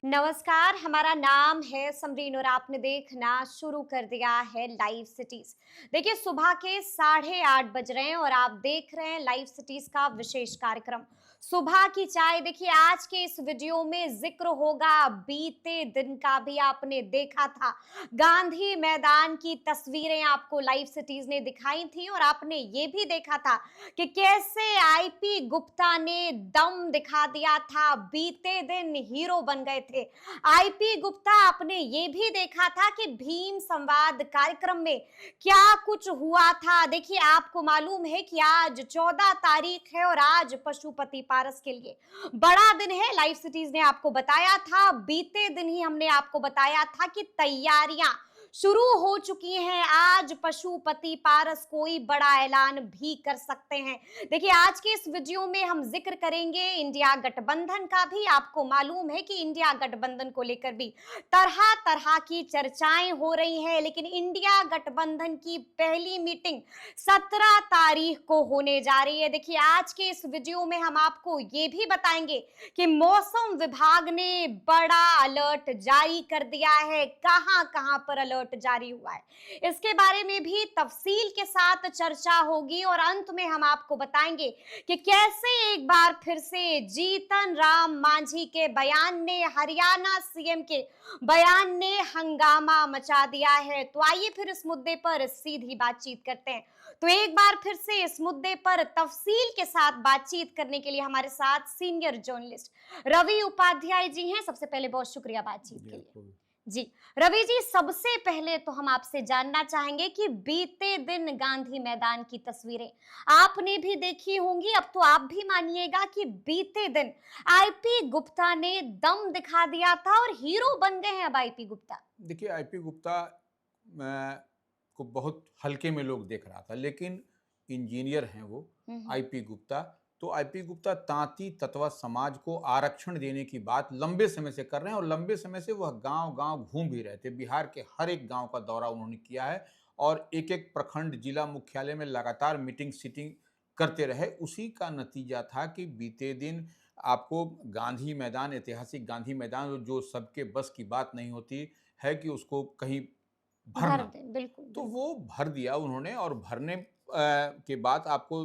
नमस्कार, हमारा नाम है समरीन और आपने देखना शुरू कर दिया है लाइव सिटीज। देखिए सुबह के 8:30 बज रहे हैं और आप देख रहे हैं लाइव सिटीज का विशेष कार्यक्रम सुबह की चाय। देखिए आज के इस वीडियो में जिक्र होगा बीते दिन का भी। आपने देखा था गांधी मैदान की तस्वीरें आपको लाइव सिटीज ने दिखाई थी और आपने ये भी देखा था कि कैसे आईपी गुप्ता ने दम दिखा दिया था, बीते दिन हीरो बन गए थे आईपी गुप्ता। आपने ये भी देखा था कि भीम संवाद कार्यक्रम में क्या कुछ हुआ था। देखिए आपको मालूम है कि आज 14 तारीख है और आज पशुपति पारस के लिए बड़ा दिन है। लाइव सिटीज ने आपको बताया था, बीते दिन ही हमने आपको बताया था कि तैयारियां शुरू हो चुकी हैं। आज पशुपति पारस कोई बड़ा ऐलान भी कर सकते हैं। देखिए आज के इस वीडियो में हम जिक्र करेंगे इंडिया गठबंधन का भी। आपको मालूम है कि इंडिया गठबंधन को लेकर भी तरह तरह की चर्चाएं हो रही हैं, लेकिन इंडिया गठबंधन की पहली मीटिंग 17 तारीख को होने जा रही है। देखिए आज के इस वीडियो में हम आपको ये भी बताएंगे कि मौसम विभाग ने बड़ा अलर्ट जारी कर दिया है। कहां कहां पर अलर्ट जारी हुआ है इसके बारे में भी तफसील के साथ चर्चा होगी और अंत में हम आपको बताएंगे कि कैसे एक बार फिर से जीतन राम मांझी के बयान ने, हरियाणा सीएम के बयान ने हंगामा मचा दिया है। तो आइए फिर इस मुद्दे पर सीधी बातचीत करते हैं। तो एक बार फिर से इस मुद्दे पर तफसील के साथ बातचीत करने के लिए हमारे साथ सीनियर जर्नलिस्ट रवि उपाध्याय जी हैं। सबसे पहले बहुत शुक्रिया बातचीत के लिए जी। रवि जी, सबसे पहले तो हम आपसे जानना चाहेंगे कि बीते दिन गांधी मैदान की तस्वीरें आपने भी देखी होंगी। अब तो आप भी मानिएगा कि बीते दिन आईपी गुप्ता ने दम दिखा दिया था और हीरो बन गए हैं अब आईपी गुप्ता। देखिए आईपी गुप्ता को बहुत हल्के में लोग देख रहा था, लेकिन इंजीनियर हैं वो आईपी गुप्ता। तो आईपी गुप्ता तांती ततवा समाज को आरक्षण देने की बात लंबे समय से कर रहे हैं और लंबे समय से वह गांव-गांव घूम भी रहे थे। बिहार के हर एक गांव का दौरा उन्होंने किया है और एक-एक प्रखंड जिला मुख्यालय में लगातार मीटिंग सीटिंग करते रहे। उसी का नतीजा था कि बीते दिन आपको गांधी मैदान, ऐतिहासिक गांधी मैदान, जो सबके बस की बात नहीं होती है कि उसको कहीं भर भरना, दे, बिल्कुल तो बिल्कुल। वो भर दिया उन्होंने। और भरने के बाद आपको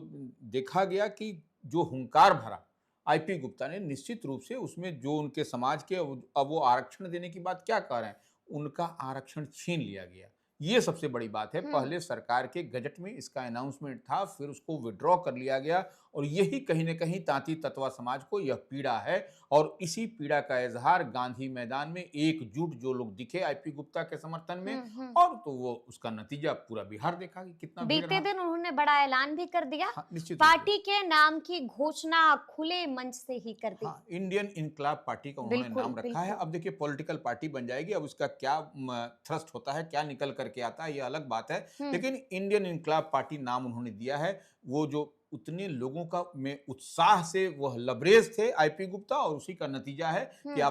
देखा गया कि जो हुंकार भरा आईपी गुप्ता ने, निश्चित रूप से उसमें जो उनके समाज के अब वो आरक्षण देने की बात क्या कह रहे हैं, उनका आरक्षण छीन लिया गया। ये सबसे बड़ी बात है। पहले सरकार के गजट में इसका अनाउंसमेंट था, फिर उसको विड्रॉ कर लिया गया और यही कहीं न कहीं तांती ततवा समाज को यह पीड़ा है और इसी पीड़ा का इज़हार गांधी मैदान में एकजुट जो लोग दिखे आईपी गुप्ता के समर्थन में, हम्म। और तो वो उसका नतीजा पूरा बिहार देखा कि कितना भीड़ बीते रहा। दिन उन्होंने बड़ा ऐलान भी कर दिया, हाँ, निश्चित रूप से। पार्टी के नाम की घोषणा खुले मंच से ही कर दी। हाँ, इंडियन इनकलाब पार्टी का उन्होंने बिल्कुल नाम रखा है। बिल्कुल। अब देखिए पॉलिटिकल पार्टी बन जाएगी, अब उसका क्या थ्रस्ट होता है, क्या निकल करके आता है, ये अलग बात है। हम्म। लेकिन इंडियन इनकलाब पार्टी नाम उन्होंने दिया है। वो जो उतने लोगों का में उत्साह से वह लबरेज थे आईपी गुप्ता, और उसी का नतीजा है कि हम्म।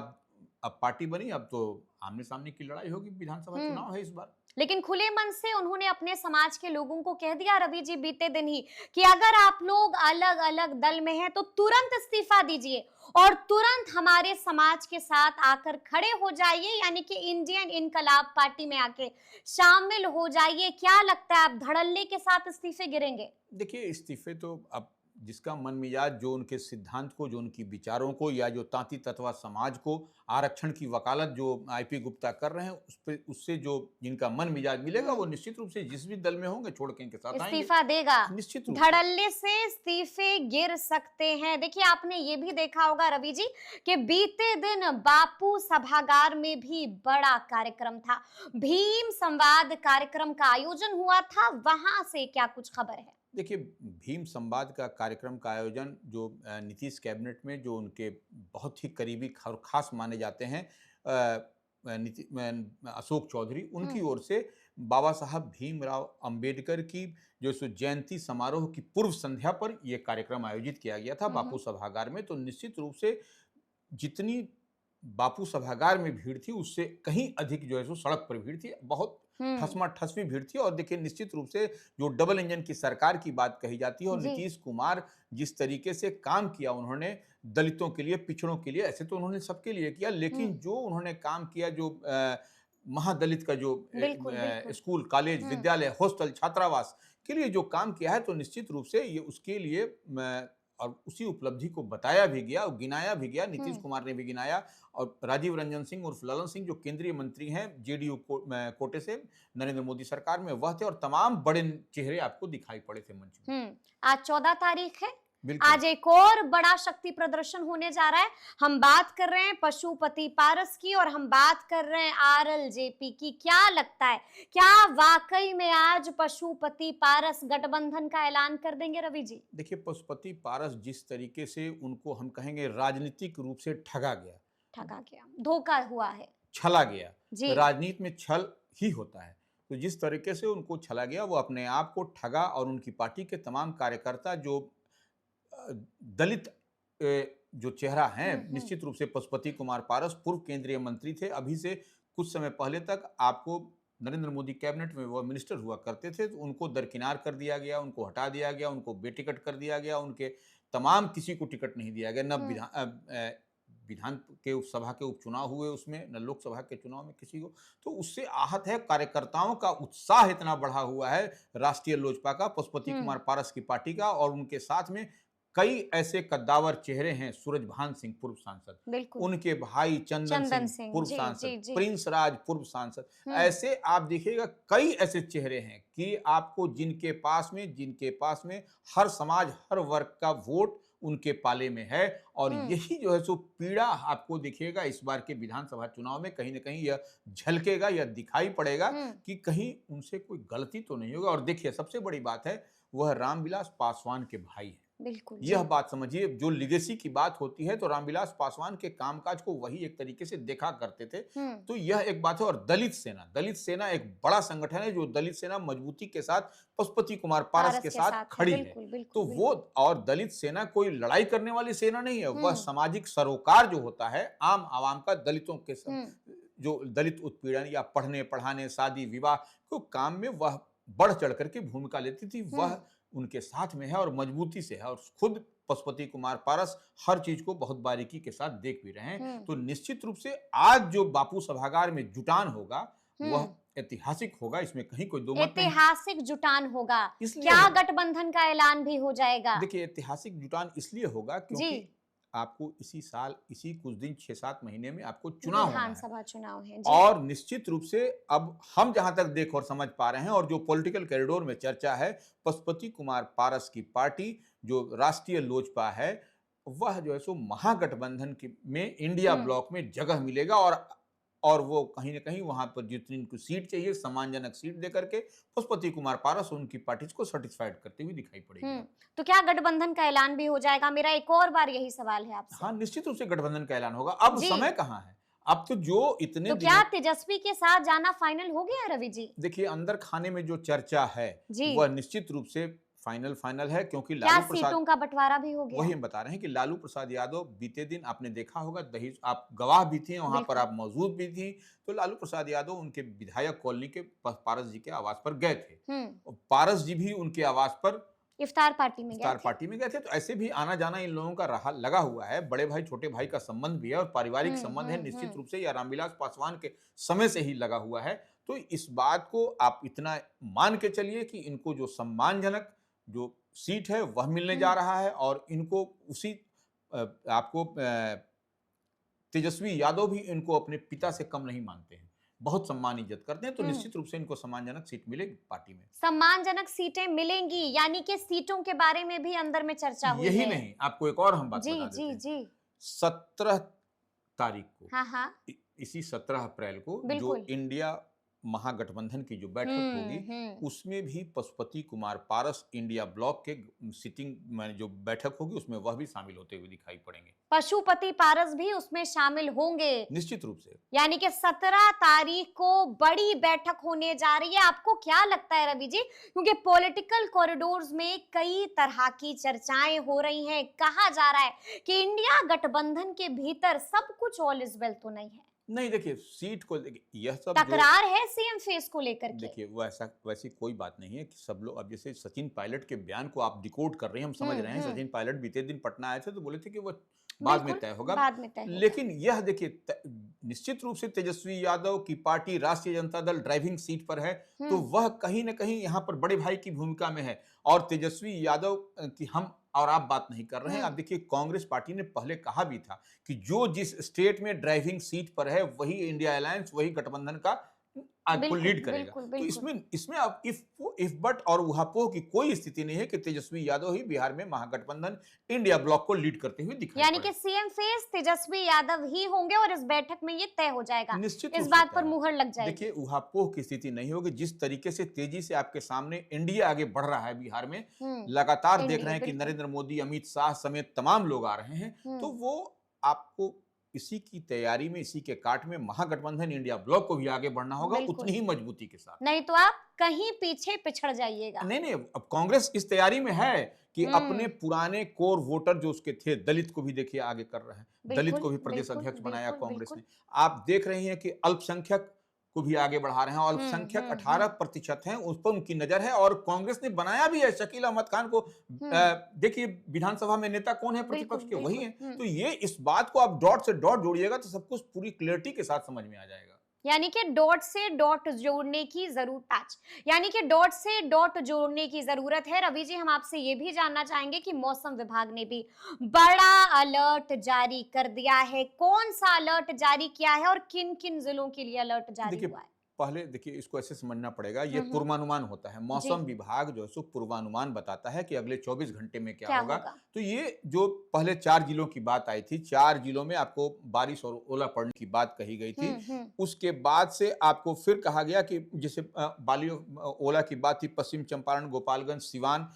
अब पार्टी बनी। अब तो आमने सामने की लड़ाई होगी, विधानसभा हम्म। चुनाव है इस बार। लेकिन खुले मन से उन्होंने अपने समाज के लोगों को कह दिया रवि जी बीते दिन ही कि अगर आप लोग अलग अलग दल में हैं तो तुरंत इस्तीफा दीजिए और तुरंत हमारे समाज के साथ आकर खड़े हो जाइए, यानी कि इंडियन इनकलाब पार्टी में आके शामिल हो जाइए। क्या लगता है आप धड़ल्ले के साथ इस्तीफे गिरेंगे? देखिए इस्तीफे तो अब जिसका मन मिजाज, जो उनके सिद्धांत को, जो उनकी विचारों को, या जो तांती ततवा समाज को आरक्षण की वकालत जो आईपी गुप्ता कर रहे हैं, उस पे उससे जो जिनका मन मिजाज मिलेगा वो निश्चित रूप से जिस भी दल में होंगे छोड़ के इनके साथ आएंगे। इस्तीफा देगा, निश्चित रूप से। धड़ल्ले से इस्तीफे गिर सकते हैं। देखिए आपने ये भी देखा होगा रवि जी कि बीते दिन बापू सभागार में भी बड़ा कार्यक्रम था, भीम संवाद कार्यक्रम का आयोजन हुआ था। वहां से क्या कुछ खबर है? देखिए भीम संवाद का कार्यक्रम का आयोजन जो नीतीश कैबिनेट में जो उनके बहुत ही करीबी और खास माने जाते हैं अशोक चौधरी, उनकी हम्म। ओर से बाबा साहब भीमराव अंबेडकर की जो सो जयंती समारोह की पूर्व संध्या पर यह कार्यक्रम आयोजित किया गया था बापू सभागार में। तो निश्चित रूप से जितनी बापू सभागार में भीड़ थी उससे कहीं अधिक जो है सो सड़क पर भीड़ थी। बहुत ठसमा ठसवी भीड़ थी। और देखिए निश्चित रूप से जो डबल इंजन की सरकार की बात कही जाती है और जी। नीतीश कुमार जिस तरीके से काम किया उन्होंने दलितों के लिए, पिछड़ों के लिए, ऐसे तो उन्होंने सबके लिए किया, लेकिन जो उन्होंने काम किया, जो महादलित का जो बिल्कुल, बिल्कुल। स्कूल, कॉलेज, विद्यालय, हॉस्टल, छात्रावास के लिए जो काम किया है, तो निश्चित रूप से ये उसके लिए और उसी उपलब्धि को बताया भी गया और गिनाया भी गया, नीतीश कुमार ने भी गिनाया। और राजीव रंजन सिंह उर्फ ललन सिंह जो केंद्रीय मंत्री हैं जेडीयू कोटे से नरेंद्र मोदी सरकार में, वह थे और तमाम बड़े चेहरे आपको दिखाई पड़े थे मंच में। आज 14 तारीख है। बिल्कुल। आज एक और बड़ा शक्ति प्रदर्शन होने जा रहा है। हम बात कर रहे हैं पशुपति पारस की और हम बात कर रहे हैं आरएलजेपी की। क्या लगता है, क्या वाकई में आज पशुपति पारस गठबंधन का ऐलान कर देंगे रवि जी? देखिए पशुपति पारस जिस तरीके से उनको हम कहेंगे राजनीतिक रूप से ठगा गया, धोखा हुआ है, छला गया। जी। राजनीति में छल ही होता है, तो जिस तरीके से उनको छला गया, वो अपने आप को ठगा और उनकी पार्टी के तमाम कार्यकर्ता जो दलित जो चेहरा हैं, निश्चित रूप से पशुपति कुमार पारस पूर्व केंद्रीय मंत्री थे। अभी से कुछ समय पहले तक आपको नरेंद्र मोदी कैबिनेट में वो मिनिस्टर हुआ करते थे, तो उनको दरकिनार कर दिया गया, उनको हटा दिया गया, उनको बेटिकट कर दिया गया, उनके तमाम किसी को टिकट नहीं दिया गया। न विधान के सभा के उपचुनाव हुए उसमें, न लोकसभा के चुनाव में किसी को। तो उससे आहत है, कार्यकर्ताओं का उत्साह इतना बढ़ा हुआ है राष्ट्रीय लोजपा का, पशुपति कुमार पारस की पार्टी का, और उनके साथ में कई ऐसे कद्दावर चेहरे हैं। सूरजभान सिंह पूर्व सांसद, उनके भाई चंदन सिंह पूर्व सांसद, प्रिंस राज पूर्व सांसद, ऐसे आप देखिएगा कई ऐसे चेहरे हैं कि आपको जिनके पास में हर समाज, हर वर्ग का वोट उनके पाले में है। और यही जो है सो पीड़ा आपको देखिएगा इस बार के विधानसभा चुनाव में कहीं ना कहीं यह झलकेगा, यह दिखाई पड़ेगा कि कहीं उनसे कोई गलती तो नहीं होगा। और देखिए सबसे बड़ी बात है, वह रामविलास पासवान के भाई हैं। बिल्कुल, यह बात समझिए, जो लिगेसी की बात होती है तो रामविलास पासवान के कामकाज को वही एक तरीके से देखा करते थे। तो यह एक बात है। और दलित सेना एक बड़ा संगठन है, जो दलित सेना मजबूती के साथ पशुपति कुमार पारस के साथ खड़ी है। तो वो, और दलित सेना कोई लड़ाई करने वाली सेना नहीं है, वह सामाजिक सरोकार जो होता है आम आवाम का, दलितों के जो दलित उत्पीड़न या पढ़ने पढ़ाने, शादी विवाह को काम में वह बढ़ चढ़ करके भूमिका लेती थी, वह उनके साथ में है और मजबूती से है। और खुद पशुपति कुमार पारस हर चीज को बहुत बारीकी के साथ देख भी रहे हैं। तो निश्चित रूप से आज जो बापू सभागार में जुटान होगा वह ऐतिहासिक होगा, इसमें कहीं कोई दो मत नहीं। ऐतिहासिक जुटान होगा, क्या गठबंधन का ऐलान भी हो जाएगा? देखिए ऐतिहासिक जुटान इसलिए होगा क्योंकि आपको इसी साल, इसी कुछ दिन 6-7 महीने में आपको चुनाव होना है, विधानसभा चुनाव है। और निश्चित रूप से अब हम जहां तक देख और समझ पा रहे हैं और जो पॉलिटिकल कॉरिडोर में चर्चा है, पशुपति कुमार पारस की पार्टी जो राष्ट्रीय लोजपा है, वह जो है सो महागठबंधन में इंडिया ब्लॉक में जगह मिलेगा। और वो कहीं ना कहीं वहां पर जितनी उनको सीट चाहिए, सम्मानजनक सीट देकर के पशुपति कुमार पारस उनकी पार्टी को सेटिस्फाइड करते हुए दिखाई पड़ेगी। तो क्या गठबंधन का ऐलान भी हो जाएगा? मेरा एक और बार यही सवाल है आपसे। हाँ, निश्चित रूप से गठबंधन का ऐलान होगा। अब समय कहाँ है, अब तो जो इतने तो क्या तेजस्वी के साथ जाना फाइनल हो गया रवि जी? देखिए अंदर खाने में जो चर्चा है वह निश्चित रूप से फाइनल है, क्योंकि लालू प्रसाद, सीटों का बंटवारा भी हो गया। वही हम बता रहे हैं कि लालू प्रसाद यादव बीते दिन आपने देखा होगा, दहेज, आप गवाह भी थी वहां पर, आप मौजूद भी थी। तो लालू प्रसाद यादव उनके विधायक कॉलोनी के पारस जी के आवास पर गए थे, और पारस जी भी उनके आवास पर इफ्तार पार्टी में गए थे। तो ऐसे भी आना जाना इन लोगों का लगा हुआ है, बड़े भाई छोटे भाई का संबंध भी है और पारिवारिक संबंध है, निश्चित रूप से यह रामविलास पासवान के समय से ही लगा हुआ है। तो इस बात को आप इतना मान के चलिए कि इनको जो सम्मानजनक जो सीट है वह मिलने जा रहा है, और इनको उसी आपको तेजस्वी यादव भी इनको अपने पिता से कम नहीं मानते हैं, बहुत सम्मान इज्जत करते हैं। तो निश्चित रूप से इनको सम्मानजनक सीट मिलेगी, पार्टी में सम्मानजनक सीटें मिलेंगी, यानी कि सीटों के बारे में भी अंदर में चर्चा हुई है। यही नहीं, आपको एक और हम बात बता देते हैं। 17 तारीख को, इसी 17 अप्रैल को जो इंडिया महागठबंधन की जो बैठक होगी, उसमें भी पशुपति कुमार पारस इंडिया ब्लॉक के सिटिंग में जो बैठक होगी उसमें वह भी शामिल होते हुए दिखाई पड़ेंगे। पशुपति पारस भी उसमें शामिल होंगे निश्चित रूप से, यानी कि 17 तारीख को बड़ी बैठक होने जा रही है। आपको क्या लगता है रवि जी, क्योंकि पॉलिटिकल कॉरिडोर्स में कई तरह की चर्चाएं हो रही हैं, कहा जा रहा है कि इंडिया गठबंधन के भीतर सब कुछ ऑल इज वेल तो नहीं है। नहीं देखिए, सीट को देखिए, यह सब जो तकरार है सीएम फेस को लेकर के। देखिए वैसी कोई बात नहीं है कि सब लोग, अब जैसे सचिन पायलट के बयान को आप डिकोड कर रहे हैं, हम समझ रहे हैं। सचिन पायलट बीते दिन पटना आए थे तो बोले थे कि वो बाद में बिल्कुल, तय होगा। बाद में तय होगा। लेकिन यह देखिए निश्चित रूप से तेजस्वी यादव की पार्टी राष्ट्रीय जनता दल ड्राइविंग सीट पर है, तो वह कहीं ना कहीं यहाँ पर बड़े भाई की भूमिका में है। और तेजस्वी यादव की हम और आप बात नहीं कर रहे हैं। आप देखिए, कांग्रेस पार्टी ने पहले कहा भी था कि जो जिस स्टेट में ड्राइविंग सीट पर है वही इंडिया अलायंस, वही गठबंधन का आपको बिल्कुल, लीड करेगा। बिल्कुल, तो बिल्कुल। इसमें अब इफ बट और उहापोह की कोई स्थिति नहीं है कि तेजस्वी यादव ही बिहार में महागठबंधन इंडिया ब्लॉक को लीड करते हुए दिखाई यानी कि पड़े। सीएम फेस तेजस्वी यादव ही होंगे और इस बैठक में ये तय हो जाएगा, निश्चित इस रूप से बात तय पर है। मुहर लग जाएगी। देखिए, उहापोह की स्थिति नहीं होगी। जिस तरीके से तेजी से आपके सामने इंडिया आगे बढ़ रहा है बिहार में, लगातार देख रहे हैं कि बिल्कुल। नरेंद्र मोदी, अमित शाह समेत तमाम लोग आ रहे हैं, तो वो आपको इसी की तैयारी में, इसी के काट में महागठबंधन इंडिया ब्लॉक को भी आगे बढ़ना होगा उतनी ही मजबूती के साथ। नहीं तो आप कहीं पीछे पिछड़ जाइएगा। नहीं, अब कांग्रेस इस तैयारी में है कि अपने पुराने कोर वोटर जो उसके थे, दलित को भी देखिए आगे कर रहे हैं। दलित को भी प्रदेश अध्यक्ष बनाया कांग्रेस ने। आप देख रहे हैं कि अल्पसंख्यक को भी आगे बढ़ा रहे हैं। अल्पसंख्यक 18% हैं, उस पर उनकी नजर है और कांग्रेस ने बनाया भी है शकील अहमद खान को। देखिए, विधानसभा में नेता कौन है प्रतिपक्ष के? वही है। तो ये इस बात को आप डॉट से डॉट जोड़िएगा तो सब कुछ पूरी क्लियरिटी के साथ समझ में आ जाएगा। यानी कि डॉट से डॉट जोड़ने की जरूरत यानी कि डॉट से डॉट जोड़ने की जरूरत है। रवि जी, हम आपसे ये भी जानना चाहेंगे कि मौसम विभाग ने भी बड़ा अलर्ट जारी कर दिया है। कौन सा अलर्ट जारी किया है और किन किन जिलों के लिए अलर्ट जारी हुआ है? पहले देखिए, इसको ऐसे समझना पड़ेगा, ये पूर्वानुमान होता है। मौसम विभाग जो है सो पूर्वानुमान बताता है कि अगले 24 घंटे में क्या होगा। तो ये जो पहले 4 जिलों की बात आई थी, 4 जिलों में आपको बारिश और ओला पड़ने की बात कही गई थी। उसके बाद से आपको फिर कहा गया कि जैसे बाली ओला की बात थी पश्चिम चंपारण, गोपालगंज, सिवान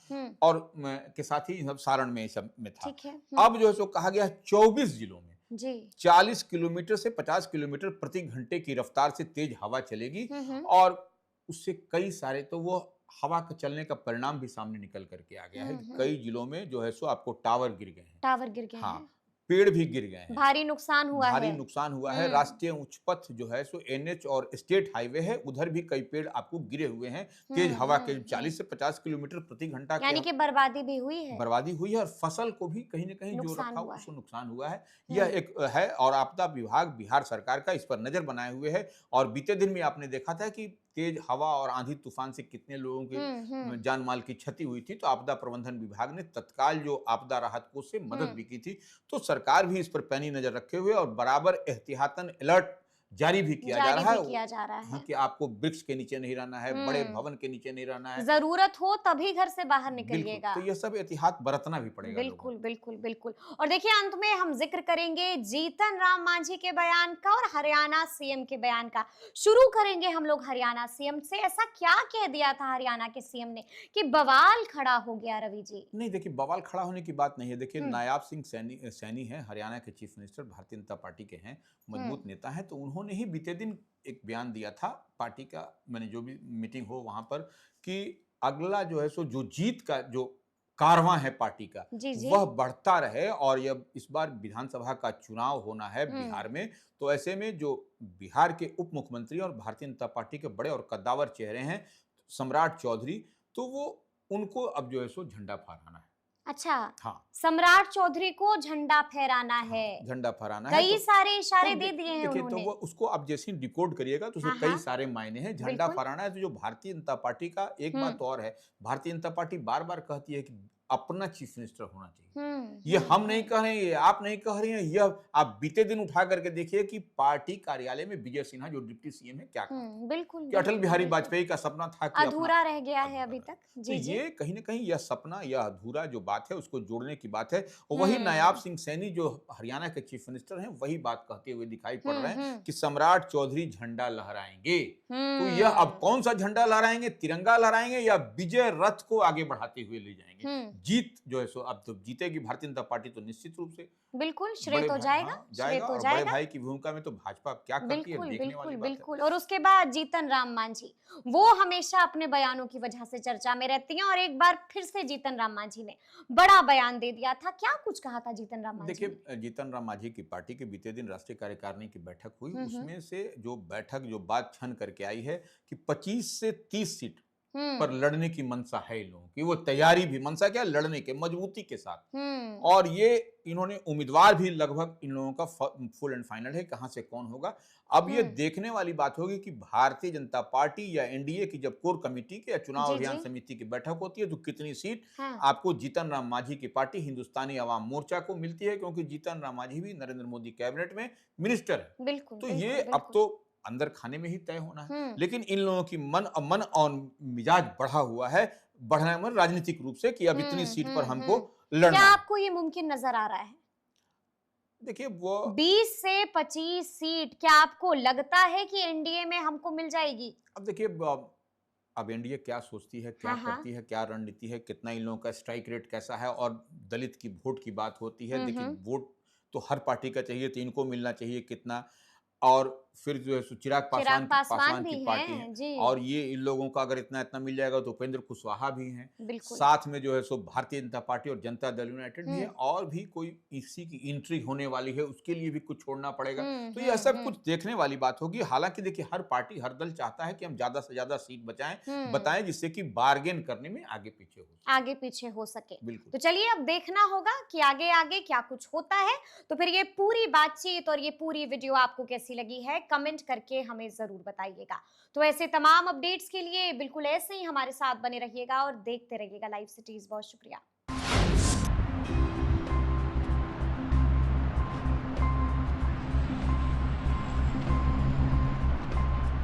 और के साथ ही सारण में सब में था। अब जो है सो कहा गया 24 जिलों में 40 किलोमीटर से 50 किलोमीटर प्रति घंटे की रफ्तार से तेज हवा चलेगी और उससे कई सारे, तो वो हवा के चलने का परिणाम भी सामने निकल करके आ गया है। कई जिलों में जो है सो आपको टावर गिर गए हैं। हाँ, पेड़ भी गिर गए हैं, भारी नुकसान हुआ है। राष्ट्रीय उच्च पथ जो है सो एनएच और स्टेट हाईवे है, उधर भी कई पेड़ आपको गिरे हुए हैं। तेज हवा के 40 से 50 किलोमीटर प्रति घंटा यानी कि बर्बादी हुई है और फसल को भी कहीं ना कहीं जो रखा उसको नुकसान हुआ है। यह एक है और आपदा विभाग बिहार सरकार का इस पर नजर बनाए हुए है। और बीते दिन में आपने देखा था कि तेज हवा और आंधी तूफान से कितने लोगों की जान माल की क्षति हुई थी। तो आपदा प्रबंधन विभाग ने तत्काल जो आपदा राहत कोष से मदद भी की थी। तो सरकार भी इस पर पैनी नजर रखे हुए और बराबर एहतियातन अलर्ट जारी भी किया जा रहा है कि आपको वृक्ष के नीचे नहीं रहना है, बड़े भवन के नीचे नहीं रहना है, जरूरत हो तभी घर से बाहर निकलिएगा। तो यह सब एहतियात बरतना भी पड़ेगा। बिल्कुल। और देखिए, अंत में हम जिक्र करेंगे जीतन राम मांझी के बयान का और हरियाणा सीएम के बयान का। शुरू करेंगे हम लोग हरियाणा सीएम से। ऐसा क्या कह दिया था हरियाणा के सीएम ने कि बवाल खड़ा हो गया? रवि जी, नहीं देखिए, बवाल खड़ा होने की बात नहीं है। देखिए, नायाब सिंह सैनी है, हरियाणा के chief minister, Bharatiya Janata party के हैं, मजबूत नेता हैं। तो उन्होंने ही बीते दिन एक बयान दिया था पार्टी का, मैंने जो भी मीटिंग हो वहां पर, कि अगला जो है सो जो जीत का जो कारवां है पार्टी का, वह बढ़ता रहे। और यह इस बार विधानसभा का चुनाव होना है बिहार में, तो ऐसे में जो बिहार के उप मुख्यमंत्री और भारतीय जनता पार्टी के बड़े और कद्दावर चेहरे हैं सम्राट चौधरी, तो वो उनको अब जो है सो झंडा फहराना है। अच्छा, हाँ, सम्राट चौधरी को झंडा फहराना है। झंडा फहराना है, कई सारे इशारे तो दे दिए हैं उन्होंने। तो वो उसको आप जैसे ही डिकोड करिएगा तो उसमें कई सारे मायने हैं। झंडा फहराना है तो जो भारतीय जनता पार्टी का एक बात और है, भारतीय जनता पार्टी बार बार कहती है कि अपना चीफ मिनिस्टर होना चाहिए। ये हम नहीं कह रहे हैं, ये आप नहीं कह रहे हैं, यह आप बीते दिन उठा करके देखिए कि पार्टी कार्यालय में विजय सिन्हा जो डिप्टी सीएम है क्या बिल्कुल कि अटल बिहारी वाजपेयी का सपना था कि अधूरा रह गया है अभी तक। तो ये कहीं ना कहीं यह सपना, यह अधूरा जो बात है उसको जोड़ने की बात है। और वही नायाब सिंह सैनी जो हरियाणा के चीफ मिनिस्टर हैं, वही बात कहते हुए दिखाई पड़ रहे हैं कि सम्राट चौधरी झंडा लहराएंगे। तो यह अब कौन सा झंडा लहराएंगे? तिरंगा लहराएंगे या विजय रथ को आगे बढ़ाते हुए ले जाएंगे? जीत जो है सो अब तो जीते है कि भारतीय जनता पार्टी तो निश्चित रूप से बिल्कुल श्रेय बड़े तो भाई, जाएगा, हाँ, श्रेय जाएगा। तो और बड़े जाएगा। भाई की भूमिका में तो भाजपा क्या करती है बिल्कुल, देखने वाली बिल्कुल, बात है। बिल्कुल। और उसके बाद जीतन राम मांझी, वो हमेशा अपने बयानों की वजह से चर्चा में रहती हैं और एक बार फिर से जीतन राम मांझी ने बड़ा बयान दे दिया था। क्या कुछ कहा था जीतन राम मांझी ने? देखिए, जीतन राम मांझी की पार्टी के बीते दिन राष्ट्रीय कार्यकारिणी की बैठक हुई, हुँ, हुँ। उसमें से जो बात छन करके आई है कि 25 से 30 सीट पर हुँ, लड़ने की मंशा है इन लोगों की। वो तैयारी भी, मंशा क्या, लड़ने के मजबूती के साथ। हुँ, और ये इन्होंने उम्मीदवार भी लगभग इन लोगों का फुल एंड फाइनल है, कहां से कौन होगा। अब ये हुँ। देखने वाली बात होगी कि भारतीय जनता पार्टी या एनडीए की जब कोर कमेटी की या चुनाव जी, अभियान जी। समिति की बैठक होती है तो कितनी सीट हाँ, आपको जीतन राम मांझी की पार्टी हिंदुस्तानी अवाम मोर्चा को मिलती है, क्योंकि जीतन राम मांझी भी नरेंद्र मोदी कैबिनेट में मिनिस्टर है। बिल्कुल, तो ये बिल्कुल, अब बिल्कुल। तो अंदर खाने में ही तय होना है। हुँ, लेकिन इन लोगों की मन और मिजाज बढ़ा हुआ है, बढ़ना मतलब राजनीतिक रूप से, कि अब इतनी हुँ, सीट पर हुँ, हमको हुँ। क्या लड़ना है। आपको ये मुमकिन नज़र आ रहा है? देखिए वो 20 से 25 सीट क्या आपको लगता है कि एनडीए में हमको मिल जाएगी? अब देखिए, अब एनडीए क्या सोचती है, क्या हाँ, हाँ। करती है, क्या रणनीति है, कितना इन लोगों का स्ट्राइक रेट कैसा है, और दलित की वोट की बात होती है। हुँ, देखिए, हुँ। वोट तो हर पार्टी का चाहिए, तो इनको मिलना चाहिए कितना। और फिर जो है सो चिराग चिराग पासवान पासवान की भी पार्टी है, हैं, जी। और ये इन लोगों का अगर इतना इतना मिल जाएगा तो उपेंद्र कुशवाहा भी हैं। बिल्कुल। साथ में जो है सो भारतीय जनता पार्टी और जनता दल यूनाइटेड भी है, हुँ, और भी कोई इसी की एंट्री होने वाली है, उसके लिए भी कुछ छोड़ना पड़ेगा। हुँ, तो यह हुँ, सब कुछ हुँ, देखने वाली बात होगी। हालांकि देखिए, हर पार्टी हर दल चाहता है कि हम ज्यादा से ज्यादा सीट हुँ। बताएं, जिससे कि बार्गेन करने में आगे पीछे हो सके। आगे पीछे हो सके। बिल्कुल। तो चलिए अब देखना होगा कि आगे आगे क्या कुछ होता है। तो फिर ये पूरी बातचीत और ये पूरी वीडियो आपको कैसी लगी है कमेंट करके हमें जरूर बताइएगा। तो ऐसे तमाम अपडेट्स के लिए बिल्कुल ऐसे ही हमारे साथ बने रहिएगा और देखते रहिएगा लाइव सिटीज। बहुत शुक्रिया।